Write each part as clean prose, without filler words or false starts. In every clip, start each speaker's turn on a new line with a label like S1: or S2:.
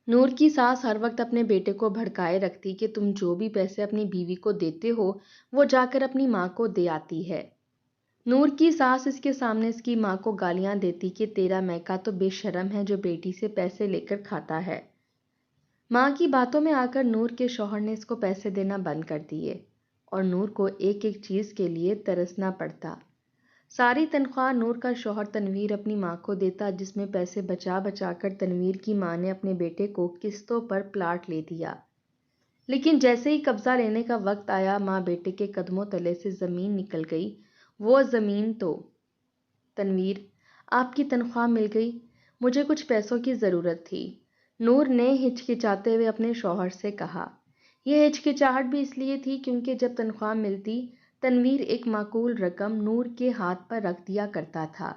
S1: نور کی ساس ہر وقت اپنے بیٹے کو بھڑکائے رکھتی کہ تم جو بھی پیسے اپنی بیوی کو دیتے ہو وہ جا کر اپنی ماں کو دے آتی ہے۔ نور کی ساس اس کے سامنے اس کی ماں کو گالیاں دیتی کہ تیرا میکا تو بے شرم ہے جو بیٹی سے پیسے لے کر کھاتا ہے۔ ماں کی باتوں میں آ کر نور کے شوہر نے اس کو پیسے دینا بند کر دیے اور نور کو ایک ایک چیز کے لیے ترسنا پڑتا۔ ساری تنخواہ نور کا شوہر تنویر اپنی ماں کو دیتا، جس میں پیسے بچا بچا کر تنویر کی ماں نے اپنے بیٹے کو قسطوں پر پلاٹ لے دیا۔ لیکن جیسے ہی قبضہ لینے کا وقت آیا، ماں بیٹے کے قدموں تلے سے زمین نکل گئی۔ وہ زمین تو تنویر، آپ کی تنخواہ مل گئی، مجھے کچھ پیسوں کی ضرورت تھی، نور نے ہچکچاتے ہوئے اپنے شوہر سے کہا۔ یہ ہچکچاہٹ بھی اس لیے تھی کیونکہ جب تنخواہ ملتی تنویر ایک معقول رقم نور کے ہاتھ پر رکھ دیا کرتا تھا،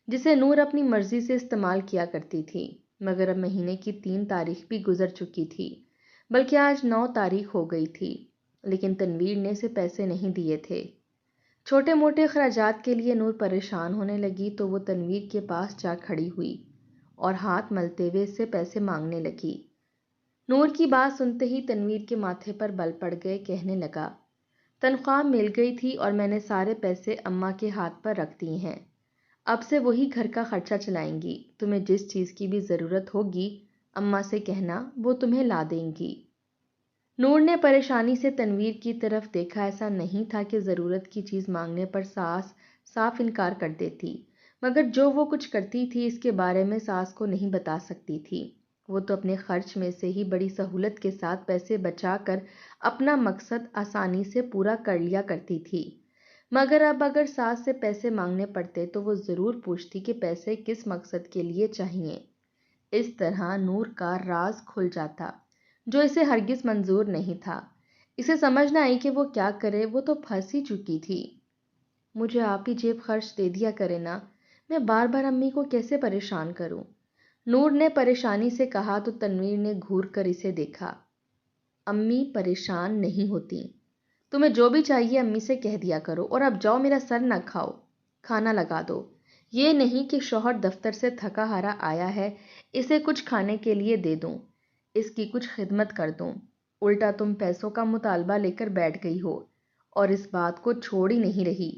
S1: جسے نور اپنی مرضی سے استعمال کیا کرتی تھی۔ مگر اب مہینے کی 3 تاریخ بھی گزر چکی تھی، بلکہ آج 9 تاریخ ہو گئی تھی، لیکن تنویر نے اسے پیسے نہیں دیے تھے۔ چھوٹے موٹے اخراجات کے لیے نور پریشان ہونے لگی تو وہ تنویر کے پاس جا کھڑی ہوئی اور ہاتھ ملتے ہوئے اس سے پیسے مانگنے لگی۔ نور کی بات سنتے ہی تنویر کے ماتھے پر بل پڑ گئے، کہنے لگا، تنخواہ مل گئی تھی اور میں نے سارے پیسے اماں کے ہاتھ پر رکھ دیے ہیں، اب سے وہی گھر کا خرچہ چلائیں گی، تمہیں جس چیز کی بھی ضرورت ہوگی اماں سے کہنا، وہ تمہیں لا دیں گی۔ نور نے پریشانی سے تنویر کی طرف دیکھا۔ ایسا نہیں تھا کہ ضرورت کی چیز مانگنے پر ساس صاف انکار کر دیتی، مگر جو وہ کچھ کرتی تھی اس کے بارے میں ساس کو نہیں بتا سکتی تھی۔ وہ تو اپنے خرچ میں سے ہی بڑی سہولت کے ساتھ پیسے بچا کر اپنا مقصد آسانی سے پورا کر لیا کرتی تھی، مگر اب اگر ساس سے پیسے مانگنے پڑتے تو وہ ضرور پوچھتی کہ پیسے کس مقصد کے لیے چاہیے۔ اس طرح نور کا راز کھل جاتا، جو اسے ہرگز منظور نہیں تھا۔ اسے سمجھ نہ آئی کہ وہ کیا کرے، وہ تو پھنس ہی چکی تھی۔ مجھے آپ ہی جیب خرچ دے دیا کرے نا، میں بار بار امی کو کیسے پریشان کروں؟ نور نے پریشانی سے کہا تو تنویر نے گھور کر اسے دیکھا۔ امی پریشان نہیں ہوتی، تمہیں جو بھی چاہیے امی سے کہہ دیا کرو، اور اب جاؤ میرا سر نہ کھاؤ، کھانا لگا دو۔ یہ نہیں کہ شوہر دفتر سے تھکا ہارا آیا ہے، اسے کچھ کھانے کے لیے دے دوں، اس کی کچھ خدمت کر دوں، الٹا تم پیسوں کا مطالبہ لے کر بیٹھ گئی ہو اور اس بات کو چھوڑ ہی نہیں رہی۔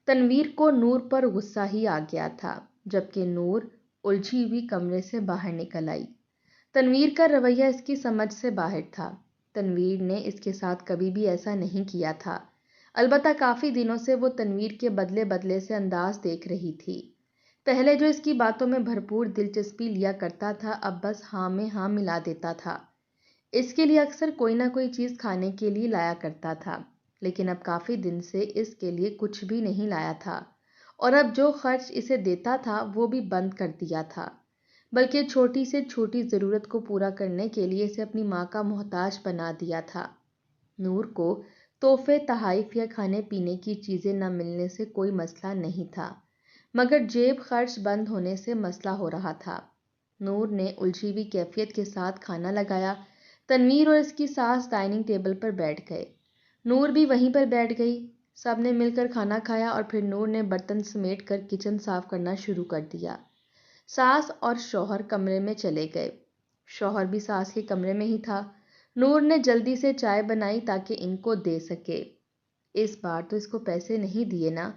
S1: تنویر کو نور پر غصہ ہی آ گیا تھا، جبکہ نور الجھی ہوئی کمرے سے باہر نکل آئی۔ تنویر کا رویہ اس کی سمجھ سے باہر تھا۔ تنویر نے اس کے ساتھ کبھی بھی ایسا نہیں کیا تھا، البتہ کافی دنوں سے وہ تنویر کے بدلے بدلے سے انداز دیکھ رہی تھی۔ پہلے جو اس کی باتوں میں بھرپور دلچسپی لیا کرتا تھا، اب بس ہاں میں ہاں ملا دیتا تھا۔ اس کے لیے اکثر کوئی نہ کوئی چیز کھانے کے لیے لایا کرتا تھا، لیکن اب کافی دن سے اس کے لیے کچھ بھی نہیں لایا تھا، اور اب جو خرچ اسے دیتا تھا وہ بھی بند کر دیا تھا، بلکہ چھوٹی سے چھوٹی ضرورت کو پورا کرنے کے لیے اسے اپنی ماں کا محتاج بنا دیا تھا۔ نور کو تحفے، تحائف یا کھانے پینے کی چیزیں نہ ملنے سے کوئی مسئلہ نہیں تھا، مگر جیب خرچ بند ہونے سے مسئلہ ہو رہا تھا۔ نور نے الجھی ہوئی کیفیت کے ساتھ کھانا لگایا۔ تنویر اور اس کی ساس ڈائننگ ٹیبل پر بیٹھ گئے، نور بھی وہیں پر بیٹھ گئی۔ سب نے مل کر کھانا کھایا اور پھر نور نے برتن سمیٹ کر کچن صاف کرنا شروع کر دیا۔ ساس اور شوہر کمرے میں چلے گئے، شوہر بھی ساس کے کمرے میں ہی تھا۔ نور نے جلدی سے چائے بنائی تاکہ ان کو دے سکے۔ اس بار تو اس کو پیسے نہیں دیے نا،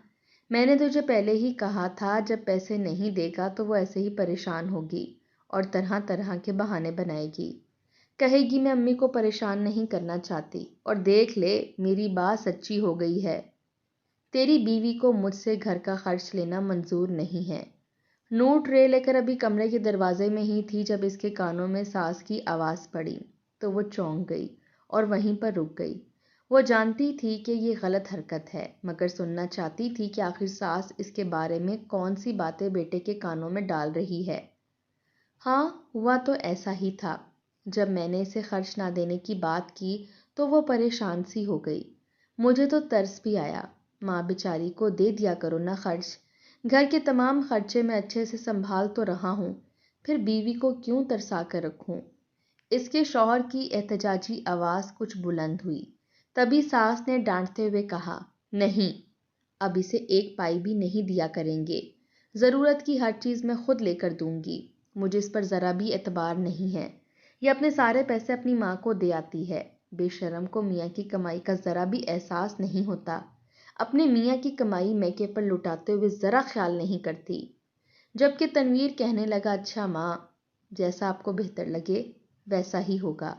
S1: میں نے تجھے پہلے ہی کہا تھا جب پیسے نہیں دے گا تو وہ ایسے ہی پریشان ہوگی اور طرح طرح کے بہانے بنائے گی، کہے گی میں امی کو پریشان نہیں کرنا چاہتی، اور دیکھ لے میری بات سچی ہو گئی ہے، تیری بیوی کو مجھ سے گھر کا خرچ لینا منظور نہیں ہے۔ نور ٹرے لے کر ابھی کمرے کے دروازے میں ہی تھی جب اس کے کانوں میں ساس کی آواز پڑی تو وہ چونک گئی اور وہیں پر رک گئی۔ وہ جانتی تھی کہ یہ غلط حرکت ہے، مگر سننا چاہتی تھی کہ آخر ساس اس کے بارے میں کون سی باتیں بیٹے کے کانوں میں ڈال رہی ہے۔ ہاں، ہوا تو ایسا ہی تھا، جب میں نے اسے خرچ نہ دینے کی بات کی تو وہ پریشان سی ہو گئی۔ مجھے تو ترس بھی آیا، ماں بیچاری کو دے دیا کرو نا خرچ، گھر کے تمام خرچے میں اچھے سے سنبھال تو رہا ہوں، پھر بیوی کو کیوں ترسا کر رکھوں؟ اس کے شوہر کی احتجاجی آواز کچھ بلند ہوئی، تبھی ساس نے ڈانٹتے ہوئے کہا، نہیں، اب اسے 1 پائی بھی نہیں دیا کریں گے، ضرورت کی ہر چیز میں خود لے کر دوں گی، مجھے اس پر ذرا بھی اعتبار نہیں ہے، یہ اپنے سارے پیسے اپنی ماں کو دے آتی ہے۔ بے شرم کو میاں کی کمائی کا ذرا بھی احساس نہیں ہوتا، اپنے میاں کی کمائی میکے پر لٹاتے ہوئے ذرا خیال نہیں کرتی۔ جبکہ تنویر کہنے لگا اچھا ماں، جیسا آپ کو بہتر لگے ویسا ہی ہوگا،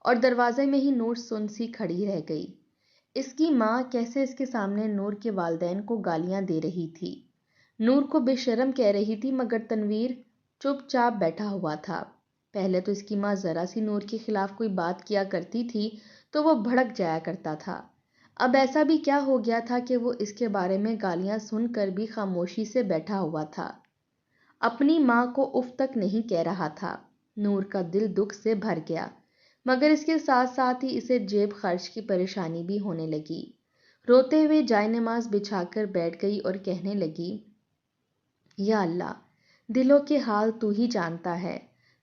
S1: اور دروازے میں ہی نور سن سی کھڑی رہ گئی۔ اس کی ماں کیسے اس کے سامنے نور کے والدین کو گالیاں دے رہی تھی، نور کو بے شرم کہہ رہی تھی، مگر تنویر چپ چاپ بیٹھا ہوا تھا۔ پہلے تو اس کی ماں ذرا سی نور کے خلاف کوئی بات کیا کرتی تھی تو وہ بھڑک جایا کرتا تھا۔ اب ایسا بھی کیا ہو گیا تھا کہ وہ اس کے بارے میں گالیاں سن کر بھی خاموشی سے بیٹھا ہوا تھا، اپنی ماں کو اف تک نہیں کہہ رہا تھا۔ نور کا دل دکھ سے بھر گیا، مگر اس کے ساتھ ساتھ ہی اسے جیب خرچ کی پریشانی بھی ہونے لگی۔ روتے ہوئے جائے نماز بچھا کر بیٹھ گئی اور کہنے لگی، یا اللہ، دلوں کے حال تو ہی جانتا ہے،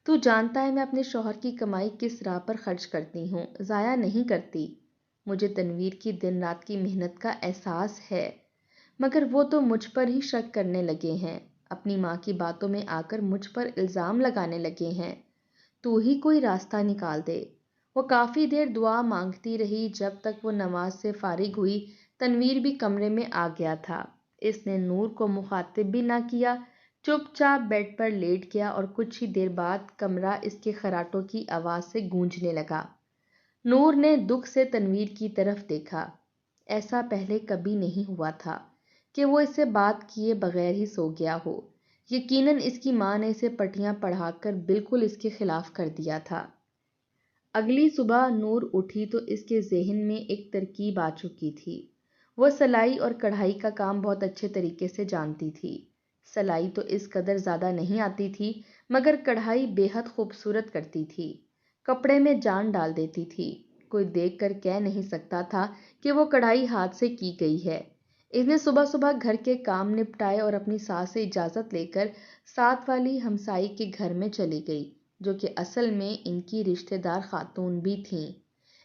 S1: تو جانتا ہے میں اپنے شوہر کی کمائی کس راہ پر خرچ کرتی ہوں، ضائع نہیں کرتی۔ مجھے تنویر کی دن رات کی محنت کا احساس ہے، مگر وہ تو مجھ پر ہی شک کرنے لگے ہیں، اپنی ماں کی باتوں میں آ کر مجھ پر الزام لگانے لگے ہیں۔ تو ہی کوئی راستہ نکال دے۔ وہ کافی دیر دعا مانگتی رہی، جب تک وہ نماز سے فارغ ہوئی تنویر بھی کمرے میں آ گیا تھا۔ اس نے نور کو مخاطب بھی نہ کیا، چپ چاپ بیڈ پر لیٹ گیا اور کچھ ہی دیر بعد کمرہ اس کے خراٹوں کی آواز سے گونجنے لگا۔ نور نے دکھ سے تنویر کی طرف دیکھا۔ ایسا پہلے کبھی نہیں ہوا تھا کہ وہ اس سے بات کیے بغیر ہی سو گیا ہو۔ یقیناً اس کی ماں نے اسے پٹیاں پڑھا کر بالکل اس کے خلاف کر دیا تھا۔ اگلی صبح نور اٹھی تو اس کے ذہن میں ایک ترکیب آ چکی تھی۔ وہ سلائی اور کڑھائی کا کام بہت اچھے طریقے سے جانتی تھی۔ سلائی تو اس قدر زیادہ نہیں آتی تھی، مگر کڑھائی بے حد خوبصورت کرتی تھی، کپڑے میں جان ڈال دیتی تھی۔ کوئی دیکھ کر کہہ نہیں سکتا تھا کہ وہ کڑھائی ہاتھ سے کی گئی ہے۔ اس نے صبح صبح گھر کے کام نپٹائے اور اپنی ساس سے اجازت لے کر ساتھ والی ہمسائی کے گھر میں چلی گئی، جو کہ اصل میں ان کی رشتہ دار خاتون بھی تھیں۔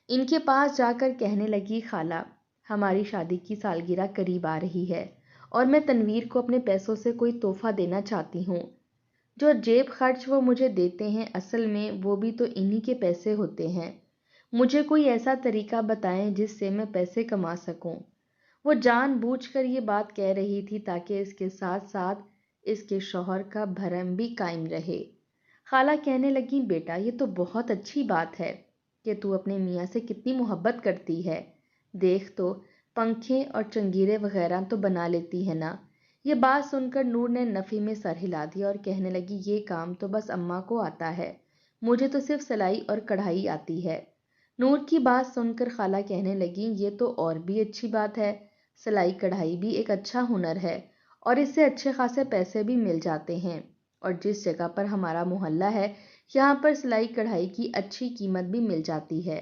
S1: ان کے پاس جا کر کہنے لگی، خالہ، ہماری شادی کی سالگرہ قریب آ رہی ہے اور میں تنویر کو اپنے پیسوں سے کوئی تحفہ دینا چاہتی ہوں۔ جو جیب خرچ وہ مجھے دیتے ہیں اصل میں وہ بھی تو انہی کے پیسے ہوتے ہیں۔ مجھے کوئی ایسا طریقہ بتائیں جس سے میں پیسے کما سکوں۔ وہ جان بوجھ کر یہ بات کہہ رہی تھی تاکہ اس کے ساتھ ساتھ اس کے شوہر کا بھرم بھی قائم رہے۔ خالہ کہنے لگی، بیٹا یہ تو بہت اچھی بات ہے کہ تو اپنے میاں سے کتنی محبت کرتی ہے، دیکھ تو پنکھے اور چنگیرے وغیرہ تو بنا لیتی ہے نا۔ یہ بات سن کر نور نے نفی میں سر ہلا دیا اور کہنے لگی، یہ کام تو بس اماں کو آتا ہے، مجھے تو صرف سلائی اور کڑھائی آتی ہے۔ نور کی بات سن کر خالہ کہنے لگی، یہ تو اور بھی اچھی بات ہے، سلائی کڑھائی بھی ایک اچھا ہنر ہے اور اس سے اچھے خاصے پیسے بھی مل جاتے ہیں، اور جس جگہ پر ہمارا محلہ ہے یہاں پر سلائی کڑھائی کی اچھی قیمت بھی مل جاتی ہے۔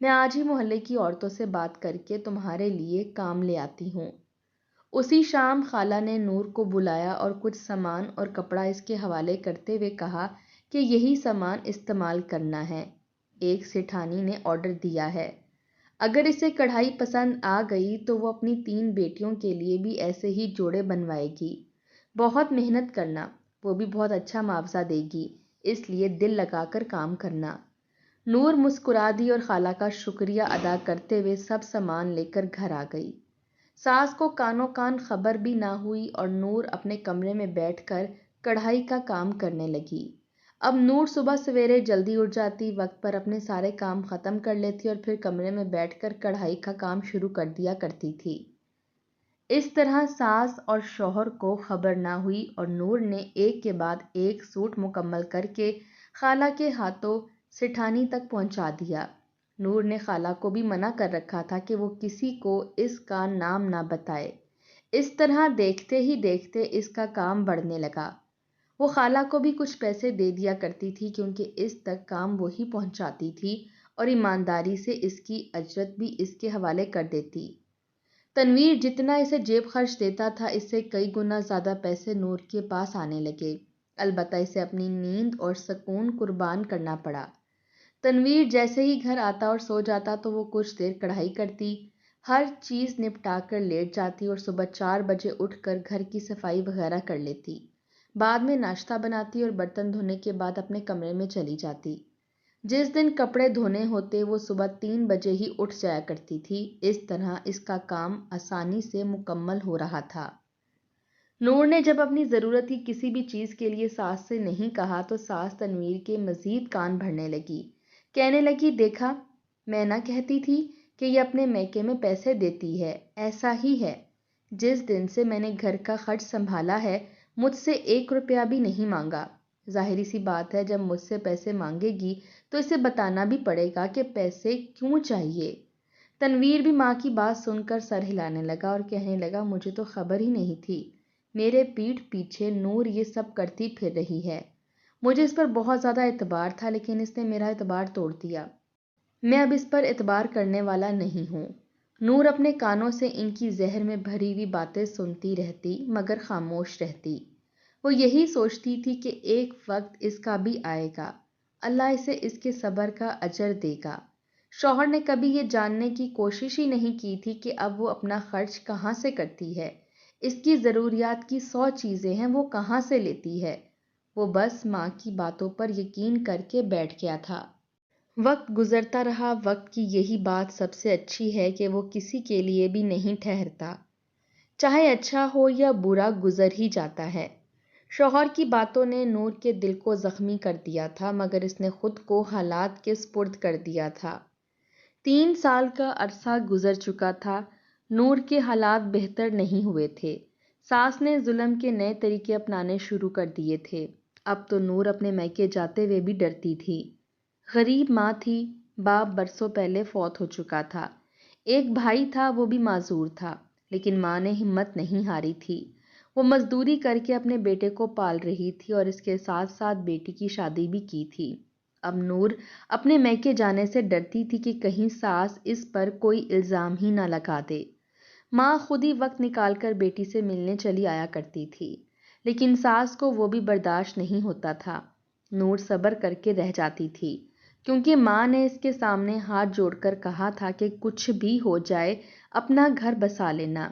S1: میں آج ہی محلے کی عورتوں سے بات کر کے تمہارے لیے کام لے آتی ہوں۔ اسی شام خالہ نے نور کو بلایا اور کچھ سامان اور کپڑا اس کے حوالے کرتے ہوئے کہا کہ یہی سامان استعمال کرنا ہے۔ ایک سیٹھانی نے آرڈر دیا ہے، اگر اسے کڑھائی پسند آ گئی تو وہ اپنی 3 بیٹیوں کے لیے بھی ایسے ہی جوڑے بنوائے گی۔ بہت محنت کرنا، وہ بھی بہت اچھا معاوضہ دے گی، اس لیے دل لگا کر کام کرنا۔ نور مسکرا دی اور خالہ کا شکریہ ادا کرتے ہوئے سب سامان لے کر گھر آ گئی۔ ساس کو کانوں کان خبر بھی نہ ہوئی اور نور اپنے کمرے میں بیٹھ کر کڑھائی کا کام کرنے لگی۔ اب نور صبح سویرے جلدی اٹھ جاتی، وقت پر اپنے سارے کام ختم کر لیتی اور پھر کمرے میں بیٹھ کر کڑھائی کا کام شروع کر دیا کرتی تھی۔ اس طرح ساس اور شوہر کو خبر نہ ہوئی اور نور نے ایک کے بعد ایک سوٹ مکمل کر کے خالہ کے ہاتھوں سیٹھانی تک پہنچا دیا۔ نور نے خالہ کو بھی منع کر رکھا تھا کہ وہ کسی کو اس کا نام نہ بتائے۔ اس طرح دیکھتے ہی دیکھتے اس کا کام بڑھنے لگا۔ وہ خالہ کو بھی کچھ پیسے دے دیا کرتی تھی کیونکہ اس تک کام وہی پہنچاتی تھی اور ایمانداری سے اس کی اجرت بھی اس کے حوالے کر دیتی۔ تنویر جتنا اسے جیب خرچ دیتا تھا اس سے کئی گنا زیادہ پیسے نور کے پاس آنے لگے، البتہ اسے اپنی نیند اور سکون قربان کرنا پڑا۔ تنویر جیسے ہی گھر آتا اور سو جاتا تو وہ کچھ دیر کڑھائی کرتی، ہر چیز نپٹا کر لیٹ جاتی اور صبح 4 بجے اٹھ کر گھر کی صفائی وغیرہ کر لیتی، بعد میں ناشتہ بناتی اور برتن دھونے کے بعد اپنے کمرے میں چلی جاتی۔ جس دن کپڑے دھونے ہوتے وہ صبح 3 بجے ہی اٹھ جایا کرتی تھی۔ اس طرح اس کا کام آسانی سے مکمل ہو رہا تھا۔ نور نے جب اپنی ضرورت کی کسی بھی چیز کے لیے ساس سے نہیں کہا تو ساس تنویر کے مزید کان بھرنے لگی۔ کہنے لگی، دیکھا، میں نہ کہتی تھی کہ یہ اپنے میکے میں پیسے دیتی ہے، ایسا ہی ہے۔ جس دن سے میں نے گھر کا خرچ سنبھالا ہے مجھ سے 1 روپیہ بھی نہیں مانگا۔ ظاہری سی بات ہے، جب مجھ سے پیسے مانگے گی تو اسے بتانا بھی پڑے گا کہ پیسے کیوں چاہیے۔ تنویر بھی ماں کی بات سن کر سر ہلانے لگا اور کہنے لگا، مجھے تو خبر ہی نہیں تھی، میرے پیٹھ پیچھے نور یہ سب کرتی پھر رہی ہے۔ مجھے اس پر بہت زیادہ اعتبار تھا لیکن اس نے میرا اعتبار توڑ دیا۔ میں اب اس پر اعتبار کرنے والا نہیں ہوں۔ نور اپنے کانوں سے ان کی زہر میں بھری ہوئی باتیں سنتی رہتی مگر خاموش رہتی۔ وہ یہی سوچتی تھی کہ ایک وقت اس کا بھی آئے گا، اللہ اسے اس کے صبر کا اجر دے گا۔ شوہر نے کبھی یہ جاننے کی کوشش ہی نہیں کی تھی کہ اب وہ اپنا خرچ کہاں سے کرتی ہے، اس کی ضروریات کی 100 چیزیں ہیں وہ کہاں سے لیتی ہے۔ وہ بس ماں کی باتوں پر یقین کر کے بیٹھ گیا تھا۔ وقت گزرتا رہا، وقت کی یہی بات سب سے اچھی ہے کہ وہ کسی کے لیے بھی نہیں ٹھہرتا، چاہے اچھا ہو یا برا گزر ہی جاتا ہے۔ شوہر کی باتوں نے نور کے دل کو زخمی کر دیا تھا مگر اس نے خود کو حالات کے سپرد کر دیا تھا۔ 3 سال کا عرصہ گزر چکا تھا، نور کے حالات بہتر نہیں ہوئے تھے۔ ساس نے ظلم کے نئے طریقے اپنانے شروع کر دیے تھے۔ اب تو نور اپنے میکے جاتے ہوئے بھی ڈرتی تھی۔ غریب ماں تھی، باپ برسوں پہلے فوت ہو چکا تھا، ایک بھائی تھا وہ بھی معذور تھا، لیکن ماں نے ہمت نہیں ہاری تھی۔ وہ مزدوری کر کے اپنے بیٹے کو پال رہی تھی اور اس کے ساتھ ساتھ بیٹی کی شادی بھی کی تھی۔ اب نور اپنے میکے جانے سے ڈرتی تھی کہ کہیں ساس اس پر کوئی الزام ہی نہ لگا دے۔ ماں خود ہی وقت نکال کر بیٹی سے ملنے چلی آیا کرتی تھی، لیکن ساس کو وہ بھی برداشت نہیں ہوتا تھا۔ نور صبر کر کے رہ جاتی تھی کیونکہ ماں نے اس کے سامنے ہاتھ جوڑ کر کہا تھا کہ کچھ بھی ہو جائے اپنا گھر بسا لینا۔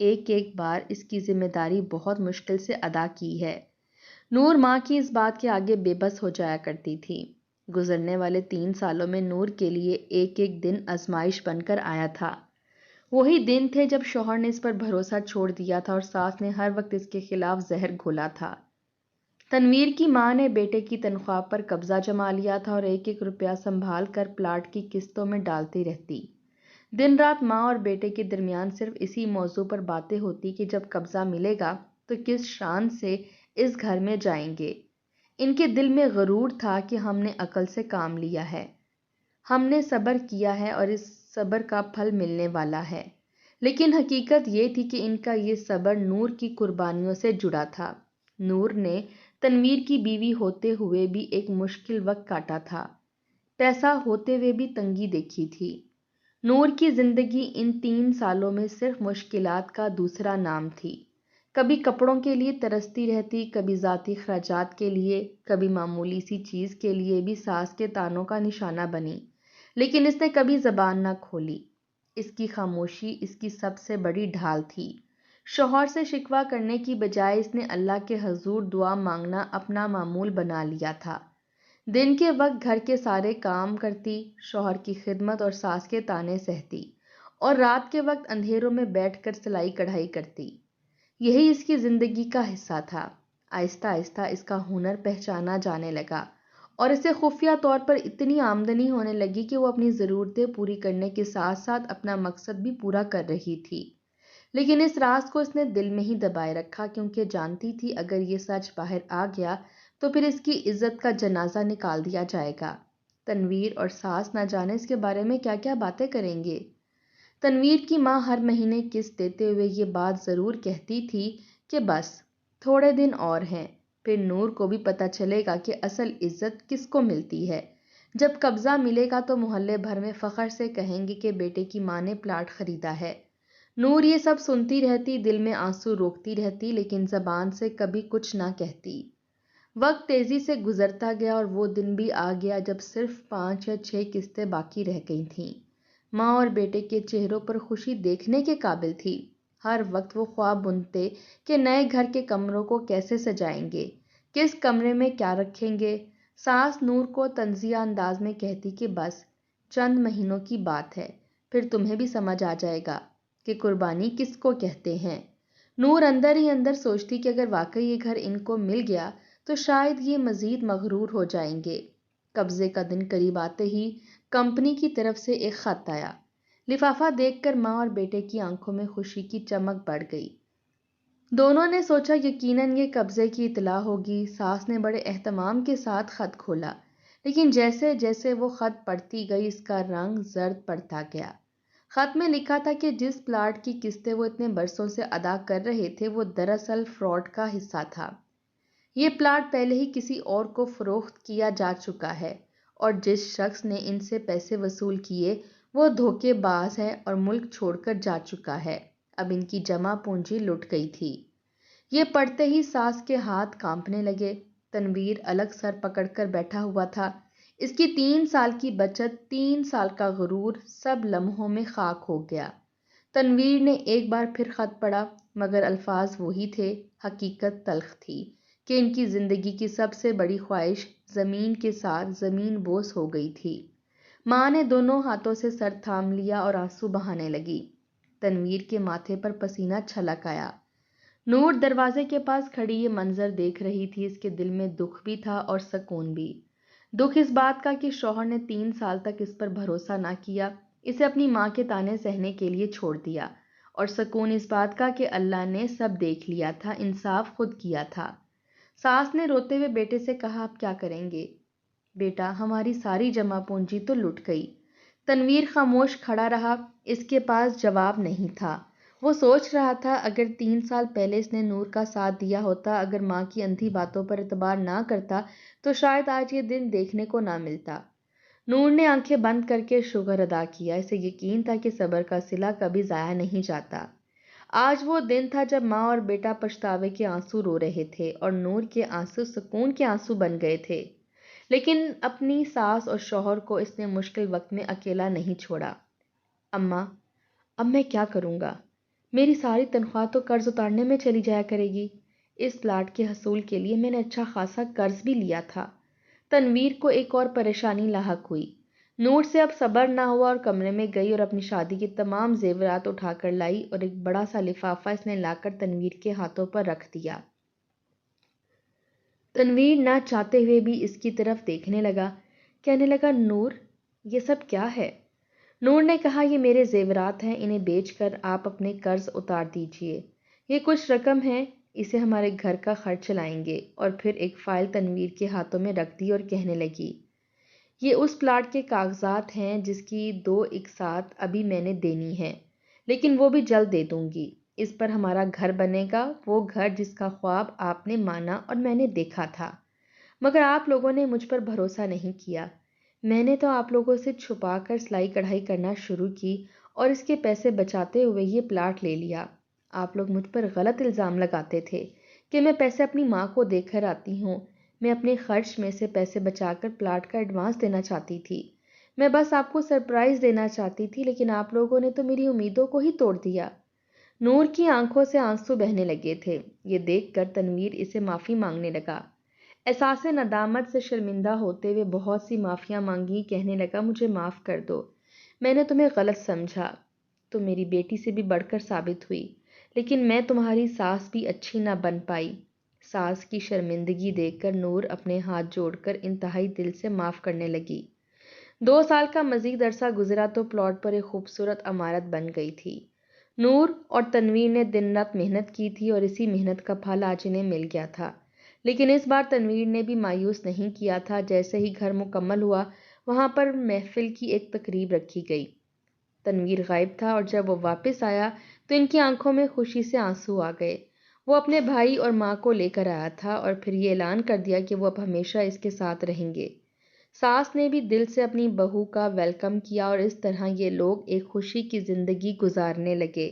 S1: ایک ایک بار اس کی ذمہ داری بہت مشکل سے ادا کی ہے۔ نور ماں کی اس بات کے آگے بے بس ہو جایا کرتی تھی۔ گزرنے والے 3 سالوں میں نور کے لیے ایک ایک دن آزمائش بن کر آیا تھا۔ وہی دن تھے جب شوہر نے اس پر بھروسہ چھوڑ دیا تھا اور ساس نے ہر وقت اس کے خلاف زہر گھولا تھا۔ تنویر کی ماں نے بیٹے کی تنخواہ پر قبضہ جما لیا تھا اور ایک ایک روپیہ سنبھال کر پلاٹ کی قسطوں میں ڈالتی رہتی۔ دن رات ماں اور بیٹے کے درمیان صرف اسی موضوع پر باتیں ہوتی کہ جب قبضہ ملے گا تو کس شان سے اس گھر میں جائیں گے۔ ان کے دل میں غرور تھا کہ ہم نے عقل سے کام لیا ہے، ہم نے صبر کیا ہے اور اس صبر کا پھل ملنے والا ہے، لیکن حقیقت یہ تھی کہ ان کا یہ صبر نور کی قربانیوں سے جڑا تھا۔ نور نے تنویر کی بیوی ہوتے ہوئے بھی ایک مشکل وقت کاٹا تھا، پیسہ ہوتے ہوئے بھی تنگی دیکھی تھی۔ نور کی زندگی ان 3 سالوں میں صرف مشکلات کا دوسرا نام تھی۔ کبھی کپڑوں کے لیے ترستی رہتی، کبھی ذاتی خراجات کے لیے، کبھی معمولی سی چیز کے لیے بھی ساس کے طعنوں کا نشانہ بنی، لیکن اس نے کبھی زبان نہ کھولی۔ اس کی خاموشی اس کی سب سے بڑی ڈھال تھی۔ شوہر سے شکوہ کرنے کی بجائے اس نے اللہ کے حضور دعا مانگنا اپنا معمول بنا لیا تھا۔ دن کے وقت گھر کے سارے کام کرتی، شوہر کی خدمت اور ساس کے طعنے سہتی، اور رات کے وقت اندھیروں میں بیٹھ کر سلائی کڑھائی کرتی۔ یہی اس کی زندگی کا حصہ تھا۔ آہستہ آہستہ اس کا ہنر پہچانا جانے لگا اور اسے خفیہ طور پر اتنی آمدنی ہونے لگی کہ وہ اپنی ضرورتیں پوری کرنے کے ساتھ ساتھ اپنا مقصد بھی پورا کر رہی تھی۔ لیکن اس راز کو اس نے دل میں ہی دبائے رکھا کیونکہ جانتی تھی اگر یہ سچ باہر آ گیا تو پھر اس کی عزت کا جنازہ نکال دیا جائے گا۔ تنویر اور ساس نہ جانے اس کے بارے میں کیا کیا باتیں کریں گے۔ تنویر کی ماں ہر مہینے قسط دیتے ہوئے یہ بات ضرور کہتی تھی کہ بس تھوڑے دن اور ہیں، پھر نور کو بھی پتہ چلے گا کہ اصل عزت کس کو ملتی ہے۔ جب قبضہ ملے گا تو محلے بھر میں فخر سے کہیں گے کہ بیٹے کی ماں نے پلاٹ خریدا ہے۔ نور یہ سب سنتی رہتی، دل میں آنسو روکتی رہتی، لیکن زبان سے کبھی کچھ نہ کہتی۔ وقت تیزی سے گزرتا گیا اور وہ دن بھی آ گیا جب صرف 5 یا 6 قسطیں باقی رہ گئی تھیں۔ ماں اور بیٹے کے چہروں پر خوشی دیکھنے کے قابل تھی۔ ہر وقت وہ خواب بنتے کہ نئے گھر کے کمروں کو کیسے سجائیں گے، کس کمرے میں کیا رکھیں گے۔ ساس نور کو طنزیہ انداز میں کہتی کہ بس چند مہینوں کی بات ہے، پھر تمہیں بھی سمجھ آ جائے گا کہ قربانی کس کو کہتے ہیں۔ نور اندر ہی اندر سوچتی کہ اگر واقعی یہ گھر ان کو مل گیا تو شاید یہ مزید مغرور ہو جائیں گے۔ قبضے کا دن قریب آتے ہی کمپنی کی طرف سے ایک خط آیا۔ لفافہ دیکھ کر ماں اور بیٹے کی آنکھوں میں خوشی کی چمک بڑھ گئی۔ دونوں نے سوچا یقیناً یہ قبضے کی اطلاع ہوگی۔ ساس نے بڑے اہتمام کے ساتھ خط کھولا، لیکن جیسے جیسے وہ خط پڑھتی گئی اس کا رنگ زرد پڑتا گیا۔ خط میں لکھا تھا کہ جس پلاٹ کی قسطیں وہ اتنے برسوں سے ادا کر رہے تھے وہ دراصل فراڈ کا حصہ تھا۔ یہ پلاٹ پہلے ہی کسی اور کو فروخت کیا جا چکا ہے، اور جس شخص نے ان سے پیسے وصول کیے وہ دھوکے باز ہے اور ملک چھوڑ کر جا چکا ہے۔ اب ان کی جمع پونجی لٹ گئی تھی۔ یہ پڑھتے ہی ساس کے ہاتھ کانپنے لگے۔ تنویر الگ سر پکڑ کر بیٹھا ہوا تھا۔ اس کی 3 سال کی بچت، 3 سال کا غرور سب لمحوں میں خاک ہو گیا۔ تنویر نے ایک بار پھر خط پڑھا، مگر الفاظ وہی تھے۔ حقیقت تلخ تھی کہ ان کی زندگی کی سب سے بڑی خواہش زمین کے ساتھ زمین بوس ہو گئی تھی۔ ماں نے دونوں ہاتھوں سے سر تھام لیا اور آنسو بہانے لگی۔ تنویر کے ماتھے پر پسینہ چھلک آیا۔ نور دروازے کے پاس کھڑی یہ منظر دیکھ رہی تھی۔ اس کے دل میں دکھ بھی تھا اور سکون بھی۔ دکھ اس بات کا کہ شوہر نے 3 سال تک اس پر بھروسہ نہ کیا، اسے اپنی ماں کے طعنے سہنے کے لیے چھوڑ دیا، اور سکون اس بات کا کہ اللہ نے سب دیکھ لیا تھا، انصاف خود کیا تھا۔ ساس نے روتے ہوئے بیٹے سے کہا، آپ کیا کریں گے؟ بیٹا، ہماری ساری جمع پونجی تو لٹ گئی۔ تنویر خاموش کھڑا رہا، اس کے پاس جواب نہیں تھا۔ وہ سوچ رہا تھا اگر 3 سال پہلے اس نے نور کا ساتھ دیا ہوتا، اگر ماں کی اندھی باتوں پر اعتبار نہ کرتا تو شاید آج یہ دن دیکھنے کو نہ ملتا۔ نور نے آنکھیں بند کر کے شکر ادا کیا۔ اسے یقین تھا کہ صبر کا صلہ کبھی ضائع نہیں جاتا۔ آج وہ دن تھا جب ماں اور بیٹا پچھتاوے کے آنسو رو رہے تھے، اور نور کے آنسو سکون کے آنسو بن گئے تھے۔ لیکن اپنی ساس اور شوہر کو اس نے مشکل وقت میں اکیلا نہیں چھوڑا۔ اماں، اب میں کیا کروں گا؟ میری ساری تنخواہ تو قرض اتارنے میں چلی جایا کرے گی۔ اس پلاٹ کے حصول کے لیے میں نے اچھا خاصا قرض بھی لیا تھا۔ تنویر کو ایک اور پریشانی لاحق ہوئی۔ نور سے اب صبر نہ ہوا اور کمرے میں گئی اور اپنی شادی کے تمام زیورات اٹھا کر لائی، اور ایک بڑا سا لفافہ اس نے لا کر تنویر کے ہاتھوں پر رکھ دیا۔ تنویر نہ چاہتے ہوئے بھی اس کی طرف دیکھنے لگا، کہنے لگا، نور، یہ سب کیا ہے؟ نور نے کہا، یہ میرے زیورات ہیں، انہیں بیچ کر آپ اپنے قرض اتار دیجئے۔ یہ کچھ رقم ہے، اسے ہمارے گھر کا خرچ چلائیں گے۔ اور پھر ایک فائل تنویر کے ہاتھوں میں رکھ دی اور کہنے لگی، یہ اس پلاٹ کے کاغذات ہیں جس کی 2 اقساط ابھی میں نے دینی ہے، لیکن وہ بھی جلد دے دوں گی۔ اس پر ہمارا گھر بنے گا، وہ گھر جس کا خواب آپ نے مانا اور میں نے دیکھا تھا، مگر آپ لوگوں نے مجھ پر بھروسہ نہیں کیا۔ میں نے تو آپ لوگوں سے چھپا کر سلائی کڑھائی کرنا شروع کی اور اس کے پیسے بچاتے ہوئے یہ پلاٹ لے لیا۔ آپ لوگ مجھ پر غلط الزام لگاتے تھے کہ میں پیسے اپنی ماں کو دے کر آتی ہوں۔ میں اپنے خرچ میں سے پیسے بچا کر پلاٹ کا ایڈوانس دینا چاہتی تھی۔ میں بس آپ کو سرپرائز دینا چاہتی تھی، لیکن آپ لوگوں نے تو میری امیدوں کو ہی توڑ دیا۔ نور کی آنکھوں سے آنسو بہنے لگے تھے۔ یہ دیکھ کر تنویر اسے معافی مانگنے لگا۔ احساس ندامت سے شرمندہ ہوتے ہوئے بہت سی معافیاں مانگی، کہنے لگا، مجھے معاف کر دو، میں نے تمہیں غلط سمجھا۔ تم میری بیٹی سے بھی بڑھ کر ثابت ہوئی، لیکن میں تمہاری ساس بھی اچھی نہ بن پائی۔ ساس کی شرمندگی دیکھ کر نور اپنے ہاتھ جوڑ کر انتہائی دل سے معاف کرنے لگی۔ 2 سال کا مزید عرصہ گزرا تو پلاٹ پر ایک خوبصورت عمارت بن گئی تھی۔ نور اور تنویر نے دن رات محنت کی تھی اور اسی محنت کا پھل آج انہیں مل گیا تھا۔ لیکن اس بار تنویر نے بھی مایوس نہیں کیا تھا۔ جیسے ہی گھر مکمل ہوا، وہاں پر محفل کی ایک تقریب رکھی گئی۔ تنویر غائب تھا، اور جب وہ واپس آیا تو ان کی آنکھوں میں خوشی سے آنسو آ گئے۔ وہ اپنے بھائی اور ماں کو لے کر آیا تھا، اور پھر یہ اعلان کر دیا کہ وہ اب ہمیشہ اس کے ساتھ رہیں گے۔ ساس نے بھی دل سے اپنی بہو کا ویلکم کیا، اور اس طرح یہ لوگ ایک خوشی کی زندگی گزارنے لگے۔